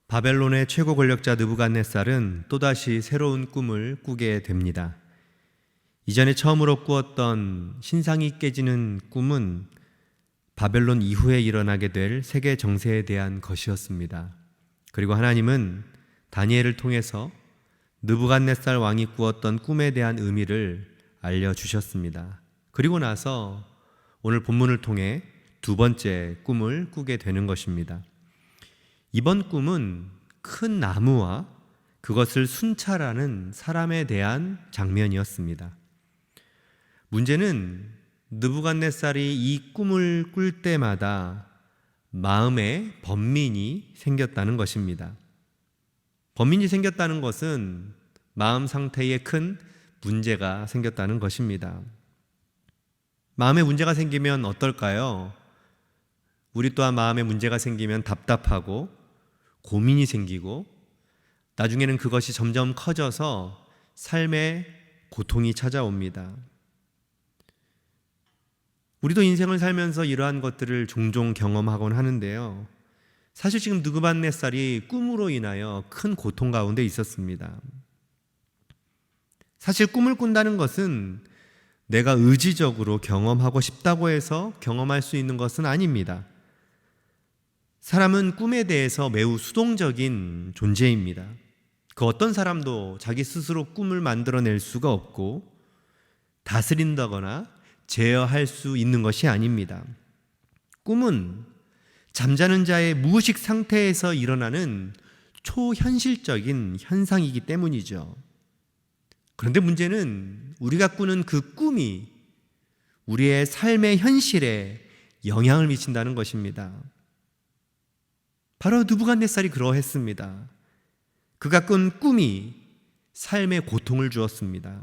바벨론의 최고 권력자 느부갓네살은 또다시 새로운 꿈을 꾸게 됩니다. 이전에 처음으로 꾸었던 신상이 깨지는 꿈은 바벨론 이후에 일어나게 될 세계 정세에 대한 것이었습니다. 그리고 하나님은 다니엘을 통해서 느부갓네살 왕이 꾸었던 꿈에 대한 의미를 알려주셨습니다. 그리고 나서 오늘 본문을 통해 두 번째 꿈을 꾸게 되는 것입니다. 이번 꿈은 큰 나무와 그것을 순찰하는 사람에 대한 장면이었습니다. 문제는 느부갓네살이 이 꿈을 꿀 때마다 마음에 번민이 생겼다는 것입니다. 번민이 생겼다는 것은 마음 상태에 큰 문제가 생겼다는 것입니다. 마음에 문제가 생기면 어떨까요? 우리 또한 마음에 문제가 생기면 답답하고 고민이 생기고 나중에는 그것이 점점 커져서 삶에 고통이 찾아옵니다. 우리도 인생을 살면서 이러한 것들을 종종 경험하곤 하는데요. 사실 지금 느부갓네살이 꿈으로 인하여 큰 고통 가운데 있었습니다. 사실 꿈을 꾼다는 것은 내가 의지적으로 경험하고 싶다고 해서 경험할 수 있는 것은 아닙니다. 사람은 꿈에 대해서 매우 수동적인 존재입니다. 그 어떤 사람도 자기 스스로 꿈을 만들어낼 수가 없고 다스린다거나 제어할 수 있는 것이 아닙니다. 꿈은 잠자는 자의 무의식 상태에서 일어나는 초현실적인 현상이기 때문이죠. 그런데 문제는 우리가 꾸는 그 꿈이 우리의 삶의 현실에 영향을 미친다는 것입니다. 바로 느부갓네살이 그러했습니다. 그가 꾼 꿈이 삶에 고통을 주었습니다.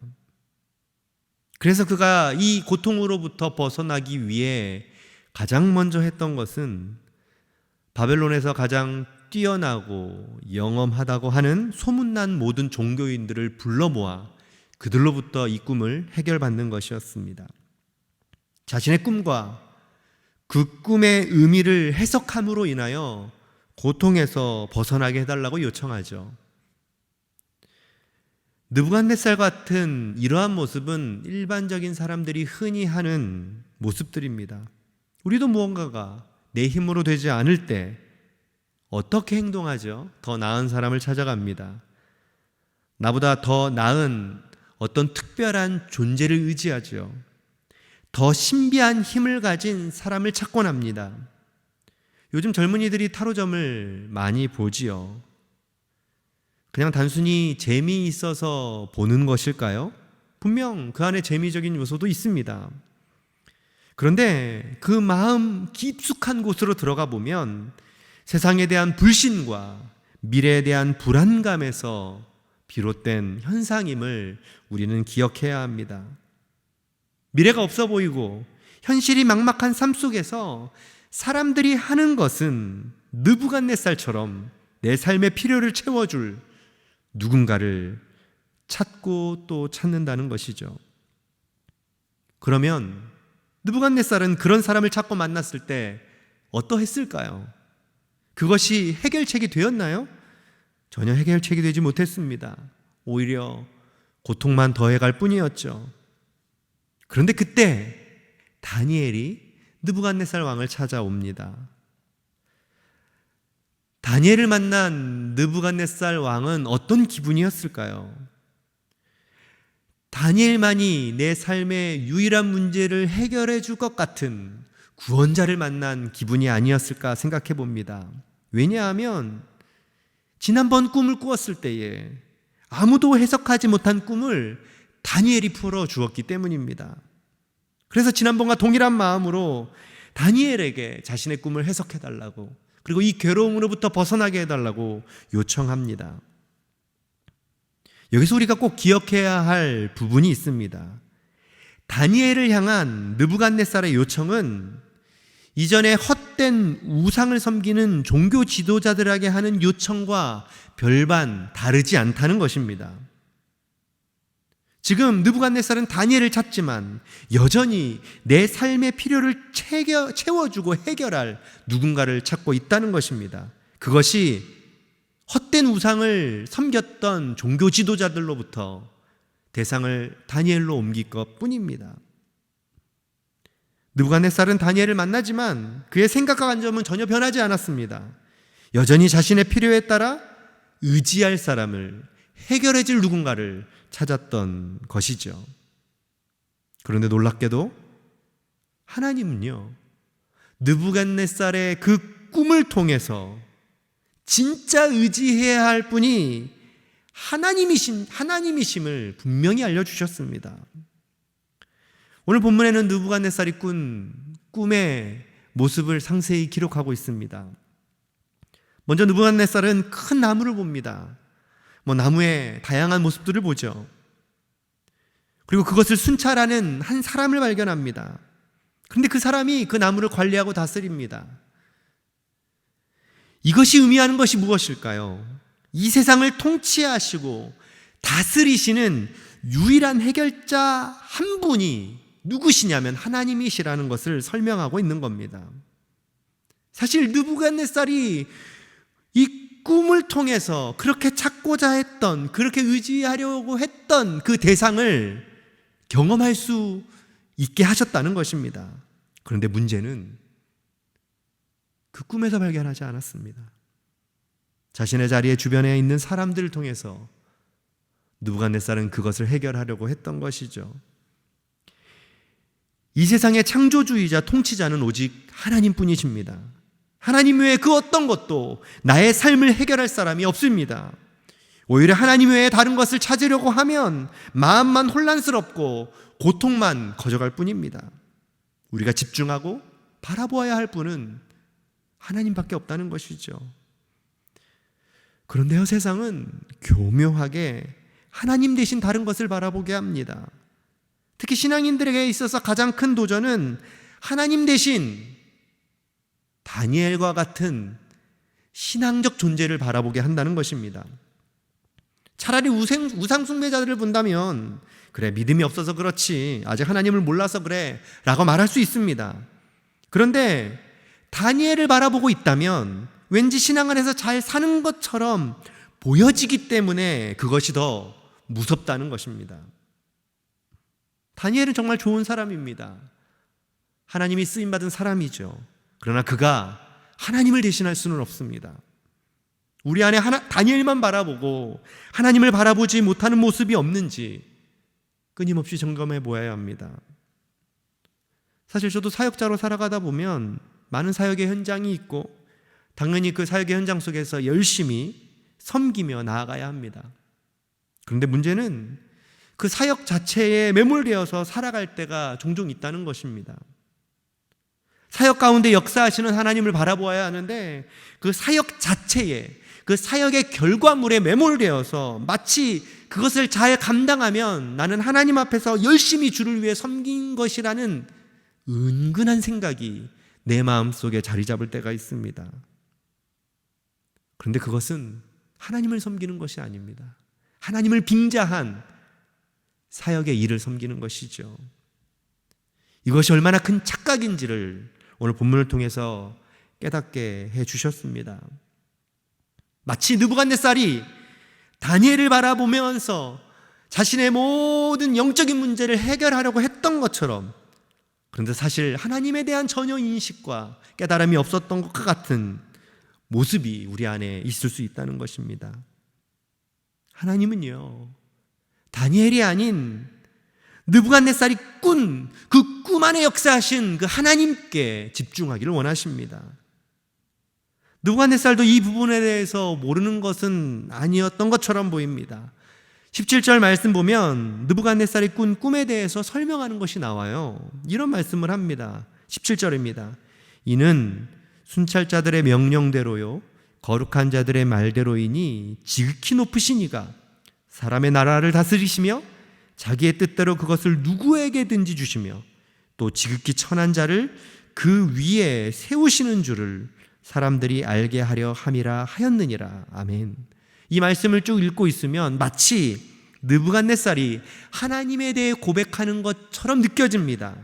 그래서 그가 이 고통으로부터 벗어나기 위해 가장 먼저 했던 것은 바벨론에서 가장 뛰어나고 영험하다고 하는 소문난 모든 종교인들을 불러 모아 그들로부터 이 꿈을 해결받는 것이었습니다. 자신의 꿈과 그 꿈의 의미를 해석함으로 인하여 고통에서 벗어나게 해달라고 요청하죠. 느부갓네살 같은 이러한 모습은 일반적인 사람들이 흔히 하는 모습들입니다. 우리도 무언가가 내 힘으로 되지 않을 때 어떻게 행동하죠? 더 나은 사람을 찾아갑니다. 나보다 더 나은 어떤 특별한 존재를 의지하죠. 더 신비한 힘을 가진 사람을 찾곤 합니다. 요즘 젊은이들이 타로점을 많이 보지요. 그냥 단순히 재미있어서 보는 것일까요? 분명 그 안에 재미적인 요소도 있습니다. 그런데 그 마음 깊숙한 곳으로 들어가 보면 세상에 대한 불신과 미래에 대한 불안감에서 비롯된 현상임을 우리는 기억해야 합니다. 미래가 없어 보이고 현실이 막막한 삶 속에서 사람들이 하는 것은 느부갓네살처럼 내 삶의 필요를 채워줄 누군가를 찾고 또 찾는다는 것이죠. 그러면 느부갓네살은 그런 사람을 찾고 만났을 때 어떠했을까요? 그것이 해결책이 되었나요? 전혀 해결책이 되지 못했습니다. 오히려 고통만 더해갈 뿐이었죠. 그런데 그때 다니엘이 느부갓네살 왕을 찾아옵니다. 다니엘을 만난 느부갓네살 왕은 어떤 기분이었을까요? 다니엘만이 내 삶의 유일한 문제를 해결해 줄 것 같은 구원자를 만난 기분이 아니었을까 생각해 봅니다. 왜냐하면 지난번 꿈을 꾸었을 때에 아무도 해석하지 못한 꿈을 다니엘이 풀어 주었기 때문입니다. 그래서 지난번과 동일한 마음으로 다니엘에게 자신의 꿈을 해석해 달라고, 그리고 이 괴로움으로부터 벗어나게 해달라고 요청합니다. 여기서 우리가 꼭 기억해야 할 부분이 있습니다. 다니엘을 향한 느부갓네살의 요청은 이전에 헛된 우상을 섬기는 종교 지도자들에게 하는 요청과 별반 다르지 않다는 것입니다. 지금 느부갓네살은 다니엘을 찾지만 여전히 내 삶의 필요를 채워주고 해결할 누군가를 찾고 있다는 것입니다. 그것이 헛된 우상을 섬겼던 종교 지도자들로부터 대상을 다니엘로 옮길 것 뿐입니다. 느부갓네살은 다니엘을 만나지만 그의 생각과 관점은 전혀 변하지 않았습니다. 여전히 자신의 필요에 따라 의지할 사람을, 해결해 줄 누군가를 찾았던 것이죠. 그런데 놀랍게도 하나님은요, 느부갓네살의 그 꿈을 통해서 진짜 의지해야 할 분이 하나님이심을 분명히 알려주셨습니다. 오늘 본문에는 느부갓네살이 꾼 꿈의 모습을 상세히 기록하고 있습니다. 먼저 느부갓네살은 큰 나무를 봅니다. 나무의 다양한 모습들을 보죠. 그리고 그것을 순찰하는 한 사람을 발견합니다. 그런데 그 사람이 그 나무를 관리하고 다스립니다. 이것이 의미하는 것이 무엇일까요? 이 세상을 통치하시고 다스리시는 유일한 해결자 한 분이 누구시냐면 하나님이시라는 것을 설명하고 있는 겁니다. 사실 느부갓네살이 이 꿈을 통해서 그렇게 찾고자 했던, 그렇게 의지하려고 했던 그 대상을 경험할 수 있게 하셨다는 것입니다. 그런데 문제는 그 꿈에서 발견하지 않았습니다. 자신의 자리에 주변에 있는 사람들을 통해서 느부갓네살은 그것을 해결하려고 했던 것이죠. 이 세상의 창조주이자 통치자는 오직 하나님뿐이십니다. 하나님 외에 그 어떤 것도 나의 삶을 해결할 사람이 없습니다. 오히려 하나님 외에 다른 것을 찾으려고 하면 마음만 혼란스럽고 고통만 거져갈 뿐입니다. 우리가 집중하고 바라보아야 할 분은 하나님밖에 없다는 것이죠. 그런데요, 세상은 교묘하게 하나님 대신 다른 것을 바라보게 합니다. 특히 신앙인들에게 있어서 가장 큰 도전은 하나님 대신 다니엘과 같은 신앙적 존재를 바라보게 한다는 것입니다. 차라리 우상 숭배자들을 본다면 그래, 믿음이 없어서 그렇지, 아직 하나님을 몰라서 그래 라고 말할 수 있습니다. 그런데 다니엘을 바라보고 있다면 왠지 신앙 안에서 잘 사는 것처럼 보여지기 때문에 그것이 더 무섭다는 것입니다. 다니엘은 정말 좋은 사람입니다. 하나님이 쓰임받은 사람이죠. 그러나 그가 하나님을 대신할 수는 없습니다. 우리 안에 다니엘만 바라보고 하나님을 바라보지 못하는 모습이 없는지 끊임없이 점검해 보아야 합니다. 사실 저도 사역자로 살아가다 보면 많은 사역의 현장이 있고 당연히 그 사역의 현장 속에서 열심히 섬기며 나아가야 합니다. 그런데 문제는 그 사역 자체에 매몰되어서 살아갈 때가 종종 있다는 것입니다. 사역 가운데 역사하시는 하나님을 바라보아야 하는데 그 사역 자체에, 그 사역의 결과물에 매몰되어서 마치 그것을 잘 감당하면 나는 하나님 앞에서 열심히 주를 위해 섬긴 것이라는 은근한 생각이 내 마음속에 자리 잡을 때가 있습니다. 그런데 그것은 하나님을 섬기는 것이 아닙니다. 하나님을 빙자한 사역의 일을 섬기는 것이죠. 이것이 얼마나 큰 착각인지를 오늘 본문을 통해서 깨닫게 해 주셨습니다. 마치 느부갓네살이 다니엘을 바라보면서 자신의 모든 영적인 문제를 해결하려고 했던 것처럼, 그런데 사실 하나님에 대한 전혀 인식과 깨달음이 없었던 것과 같은 모습이 우리 안에 있을 수 있다는 것입니다. 하나님은요, 다니엘이 아닌 느부갓네살이 꾼 그 꿈 안에 역사하신 그 하나님께 집중하기를 원하십니다. 느부갓네살도 이 부분에 대해서 모르는 것은 아니었던 것처럼 보입니다. 17절 말씀 보면 느부갓네살이 꾼 꿈에 대해서 설명하는 것이 나와요. 이런 말씀을 합니다. 17절입니다. 이는 순찰자들의 명령대로요 거룩한 자들의 말대로이니 지극히 높으신 이가 사람의 나라를 다스리시며 자기의 뜻대로 그것을 누구에게든지 주시며 또 지극히 천한 자를 그 위에 세우시는 줄을 사람들이 알게 하려 함이라 하였느니라. 아멘. 이 말씀을 쭉 읽고 있으면 마치 느부갓네살이 하나님에 대해 고백하는 것처럼 느껴집니다.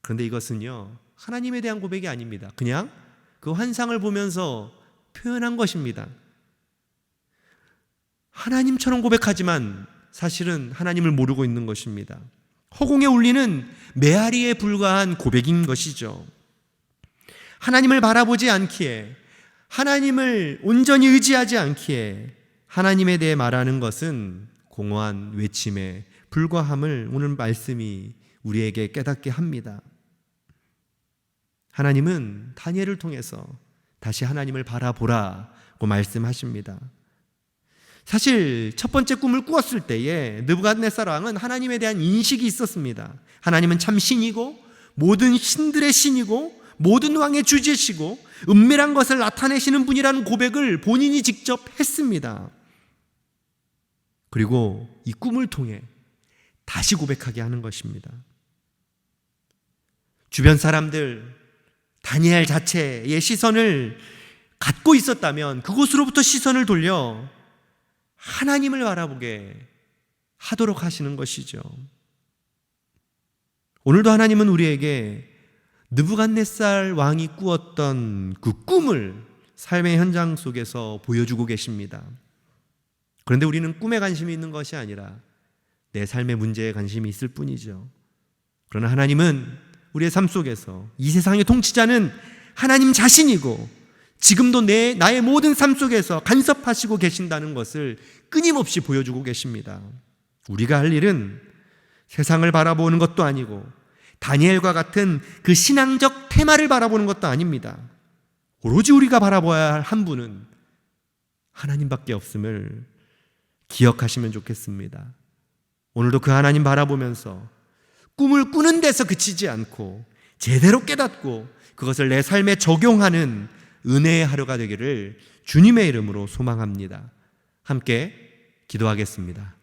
그런데 이것은요, 하나님에 대한 고백이 아닙니다. 그냥 그 환상을 보면서 표현한 것입니다. 하나님처럼 고백하지만 사실은 하나님을 모르고 있는 것입니다. 허공에 울리는 메아리에 불과한 고백인 것이죠. 하나님을 바라보지 않기에, 하나님을 온전히 의지하지 않기에 하나님에 대해 말하는 것은 공허한 외침에 불과함을 오늘 말씀이 우리에게 깨닫게 합니다. 하나님은 다니엘을 통해서 다시 하나님을 바라보라고 말씀하십니다. 사실 첫 번째 꿈을 꾸었을 때에 느부갓네살 왕은 하나님에 대한 인식이 있었습니다. 하나님은 참 신이고 모든 신들의 신이고 모든 왕의 주제시고 은밀한 것을 나타내시는 분이라는 고백을 본인이 직접 했습니다. 그리고 이 꿈을 통해 다시 고백하게 하는 것입니다. 주변 사람들, 다니엘 자체의 시선을 갖고 있었다면 그곳으로부터 시선을 돌려 하나님을 바라보게 하도록 하시는 것이죠. 오늘도 하나님은 우리에게 느부갓네살 왕이 꾸었던 그 꿈을 삶의 현장 속에서 보여주고 계십니다. 그런데 우리는 꿈에 관심이 있는 것이 아니라 내 삶의 문제에 관심이 있을 뿐이죠. 그러나 하나님은 우리의 삶 속에서 이 세상의 통치자는 하나님 자신이고 지금도 나의 모든 삶 속에서 간섭하시고 계신다는 것을 끊임없이 보여주고 계십니다. 우리가 할 일은 세상을 바라보는 것도 아니고 다니엘과 같은 그 신앙적 테마를 바라보는 것도 아닙니다. 오로지 우리가 바라봐야 할 한 분은 하나님밖에 없음을 기억하시면 좋겠습니다. 오늘도 그 하나님 바라보면서 꿈을 꾸는 데서 그치지 않고 제대로 깨닫고 그것을 내 삶에 적용하는 은혜의 하루가 되기를 주님의 이름으로 소망합니다. 함께 기도하겠습니다.